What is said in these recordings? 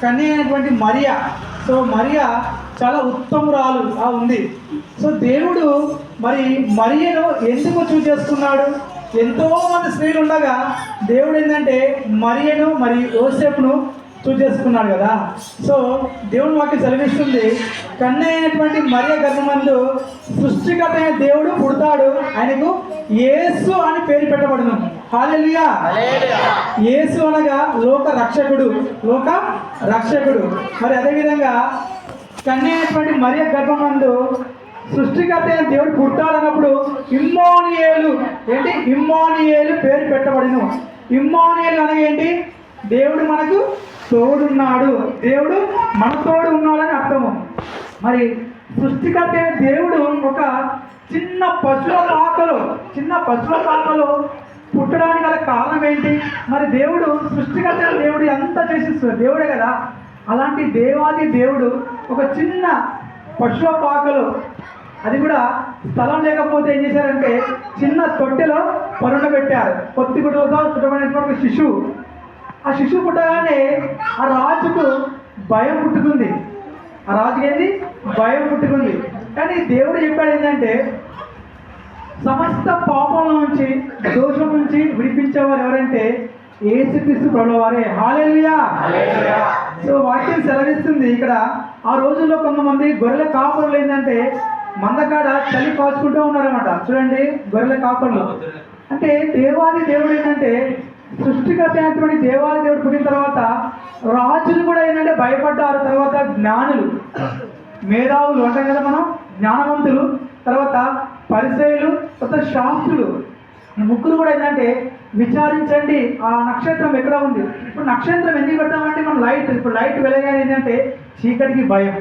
కన్య అయినటువంటి మరియా. సో మరియా చాలా ఉత్తమురాలు ఉంది. సో దేవుడు మరి మరియను ఎందుకు చూస్ చేసుకున్నాడు? ఎంతోమంది స్త్రీలు ఉండగా దేవుడు ఏంటంటే మరియను మరి యోసేపును చూస్ చేసుకున్నాడు కదా. సో దేవుని వాక్యం సెలవిస్తుంది, కన్య అయినటువంటి మరియ గర్భమందు సృష్టికర్త అయిన దేవుడు పుడతాడు, ఆయనకు యేసు అని పేరు పెట్టబడును. హల్లెలూయా. యేసు అనగా లోక రక్షకుడు, లోక రక్షకుడు. మరి అదేవిధంగా కన్య అయినటువంటి మరియ గర్భమందు సృష్టికర్త అయిన దేవుడు పుట్టాలన్నప్పుడు ఇమ్మానుయేలు ఏంటి? ఇమ్మానుయేలు పేరు పెట్టబడిను. ఇమ్మానుయేలు అనగా ఏంటి? దేవుడు మనకు తోడున్నాడు, దేవుడు మన తోడు ఉన్నాడని అర్థము. మరి సృష్టికర్త అయిన దేవుడు ఒక చిన్న పశువుల పాకలో పుట్టడానికి గల కారణం ఏంటి? మరి దేవుడు సృష్టికర్త అయిన దేవుడు అంతా చేసిస్తుంది దేవుడే కదా. అలాంటి దేవాది దేవుడు ఒక చిన్న పశువుల పాకలో, అది కూడా స్థలం లేకపోతే ఏం చేశారంటే చిన్న తొట్టెలో పరుండబెట్టారు. పొత్తి గుడ్డలతో చుట్టబడినటువంటి శిశువు. ఆ శిశువు పుట్టగానే ఆ రాజుకు భయం పుట్టుకుంది. ఆ రాజుకి ఏంది? భయం పుట్టుకుంది. కానీ దేవుడు చెప్పాడు ఏంటంటే సమస్త పాపం నుంచి, దోషం నుంచి విడిపించేవారు ఎవరంటే యేసుక్రీస్తు ప్రభువారే. హల్లెలూయా. సో వాక్యం సెలవిస్తుంది ఇక్కడ, ఆ రోజుల్లో కొంతమంది గొర్రెల కాపరులు ఏంటంటే మందకాడ చలి కాచుకుంటూ ఉన్నారన్నమాట. చూడండి, గొర్రెల కాపరులు అంటే దేవాది దేవుడు ఏంటంటే సృష్టికర్త అయినటువంటి దేవాది దేవుడు పుట్టిన తర్వాత రాజులు కూడా ఏంటంటే భయపడ్డారు. తర్వాత జ్ఞానులు, మేధావులు అంటాం కదా మనం, జ్ఞానవంతులు, తర్వాత పరిసయ్యులు, తర్వాత శాస్త్రులు, ఈ ముగ్గురు కూడా ఏంటంటే విచారించండి ఆ నక్షత్రం ఎక్కడ ఉంది. ఇప్పుడు నక్షత్రం ఎందుకు పెడతామంటే మనం లైట్, ఇప్పుడు లైట్ వెలగానే ఏంటంటే చీకటికి భయం.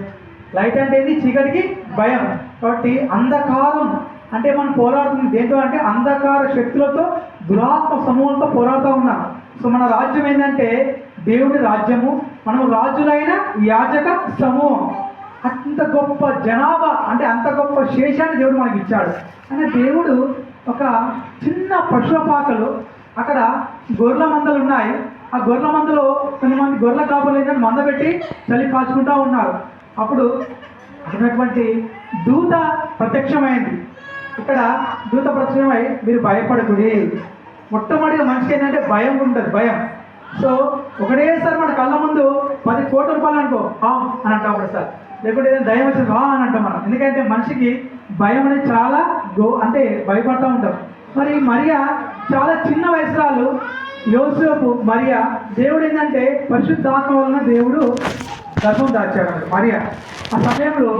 లైట్ అంటే ఏంటి? చీకటికి భయం. కాబట్టి అంధకారం అంటే మనం పోరాడుతుంది దేంతో అంటే అంధకార శక్తులతో, దురాత్మ సమూహంతో పోరాడుతూ ఉన్నాం. సో మన రాజ్యం ఏంటంటే దేవుడి రాజ్యము, మనం రాజులైన యాజక సమూహం. అంత గొప్ప జనాభా అంటే అంత గొప్ప శేషాన్ని దేవుడు మనకి ఇచ్చాడు. అంటే దేవుడు ఒక చిన్న పశువుల పాకలు, అక్కడ గొర్రెల మందలు ఉన్నాయి. ఆ గొర్రెల మందలో కొంతమంది గొర్రెల కాపులు ఏంటంటే మంద పెట్టి చలి కాచుకుంటూ ఉన్నారు. అప్పుడు ఉన్నటువంటి దూత ప్రత్యక్షమైంది. ఇక్కడ దూత ప్రత్యక్షమై మీరు భయపడకుడి. మొట్టమొదటిగా మనిషికి ఏంటంటే భయం ఉంటుంది, భయం. సో ఒకటేసారి మన కళ్ళ ముందు 10 కోట్ల రూపాయలు అనుకో అని అంటాం అప్పుడు సార్, లేకుంటే ఏదైనా దయ్యం వచ్చి అని అంటాం మనం. ఎందుకంటే మనిషికి భయం అనేది చాలా అంటే భయపడుతూ ఉంటాం. మరి మరియా చాలా చిన్న వయసురాలు, యోసేపు మరియా. దేవుడు ఏంటంటే పరిశుద్ధాత్మ వలన దేవుడు గర్భం దాచాడు మరియా. ఆ సమయంలో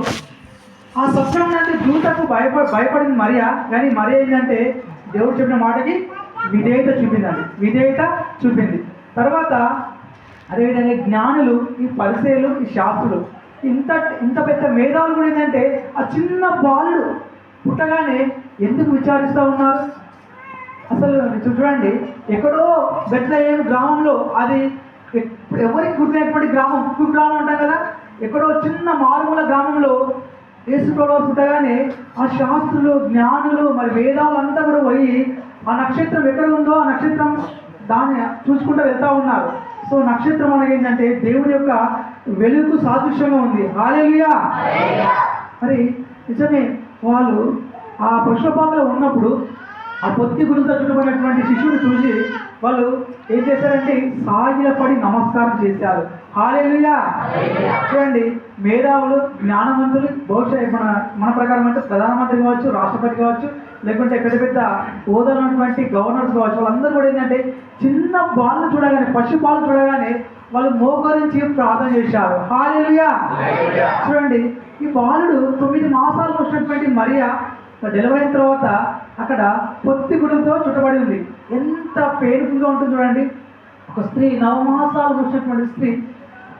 ఆ సత్యం అంటే దూతకు భయపడింది మరియా. కానీ మరియా ఏంటంటే దేవుడు చెప్పిన మాటకి విధేయత చూపింది. తర్వాత అదేవిధంగా జ్ఞానులు, ఈ పరిసయ్యులు, ఈ శాస్త్రులు, ఇంత పెద్ద మేధావులు కూడా ఏంటంటే ఆ చిన్న బాలుడు పుట్టగానే ఎందుకు విచారిస్తూ ఉన్నారు? అసలు చూడండి, ఎక్కడో బెత్లెహేము గ్రామంలో, అది ఎవరికి గుర్తున్నటువంటి గ్రామం, కుగ్రామం అంటాం కదా, ఎక్కడో చిన్న మారుమూల గ్రామంలో యేసు ప్రభువు పుట్టగానే ఆ శాస్త్రులు, జ్ఞానులు, మరి వేదాలు అంతా కూడా పోయి ఆ నక్షత్రం ఎక్కడ ఉందో ఆ నక్షత్రం దాన్ని చూసుకుంటూ వెళ్తూ ఉన్నారు. సో నక్షత్రం అనేది ఏంటంటే దేవుడి యొక్క వెలుగు సాదృశ్యంగా ఉంది. హల్లెలూయా. మరి నిజమే, వాళ్ళు ఆ పశుపాకలో ఉన్నప్పుడు ఆ పొత్తి గుడితో చుట్టుకున్నటువంటి శిశువుని చూసి వాళ్ళు ఏం చేశారంటే సాగిలపడి నమస్కారం చేశారు. హల్లెలూయా. చూడండి, మేధావులు, జ్ఞానవంతులు, బహుశా మన ప్రకారం అంటే ప్రధానమంత్రి కావచ్చు, రాష్ట్రపతి కావచ్చు, లేకుంటే పెద్ద పెద్ద హోదాలు ఉన్నటువంటి గవర్నర్స్ కావచ్చు, వాళ్ళందరూ కూడా ఏంటంటే చిన్న బాలను చూడగానే, పశు బాలను చూడగానే వాళ్ళు మోకరించి ప్రార్థన చేశారు. హల్లెలూయా. చూడండి, ఈ బాలుడు 9 మాసాలు వచ్చినటువంటి మరియా డెలివరీ అయిన తర్వాత అక్కడ పొత్తి గుడితో చుట్టబడి ఉంది. ఎంత పెయిన్ఫుల్గా ఉంటుంది చూడండి. ఒక స్త్రీ 9 మాసాలు వచ్చినటువంటి స్త్రీ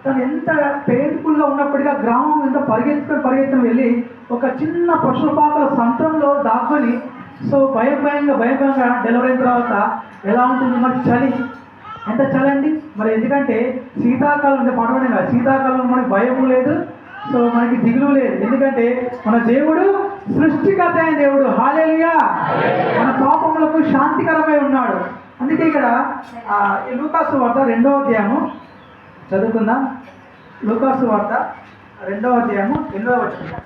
తను ఎంత పెయిన్ఫుల్గా ఉన్నప్పటికీ ఆ గ్రామం ఎంత పరిగెత్తుకొని వెళ్ళి ఒక చిన్న పశుపాకల సంతంలో దాక్కుని, సో భయంగా డెలివరీ అయిన తర్వాత ఎలా ఉంటుంది మరి? చలి, ఎంత చలి అండి. మరి ఎందుకంటే శీతాకాలం అంటే పడవనే కదా, శీతాకాలంలో మనకి భయం లేదు, సో మనకి దిగులు లేదు. ఎందుకంటే మన దేవుడు సృష్టికర్త అయిన దేవుడు. హల్లెలూయా. మన పాపములకు శాంతికరమై ఉన్నాడు. అందుకే ఇక్కడ లూకా సువార్త 2వ అధ్యాయము చదువుకుందాం. లూకాసు వార్త 2వ అధ్యాయము 8వ వచనం.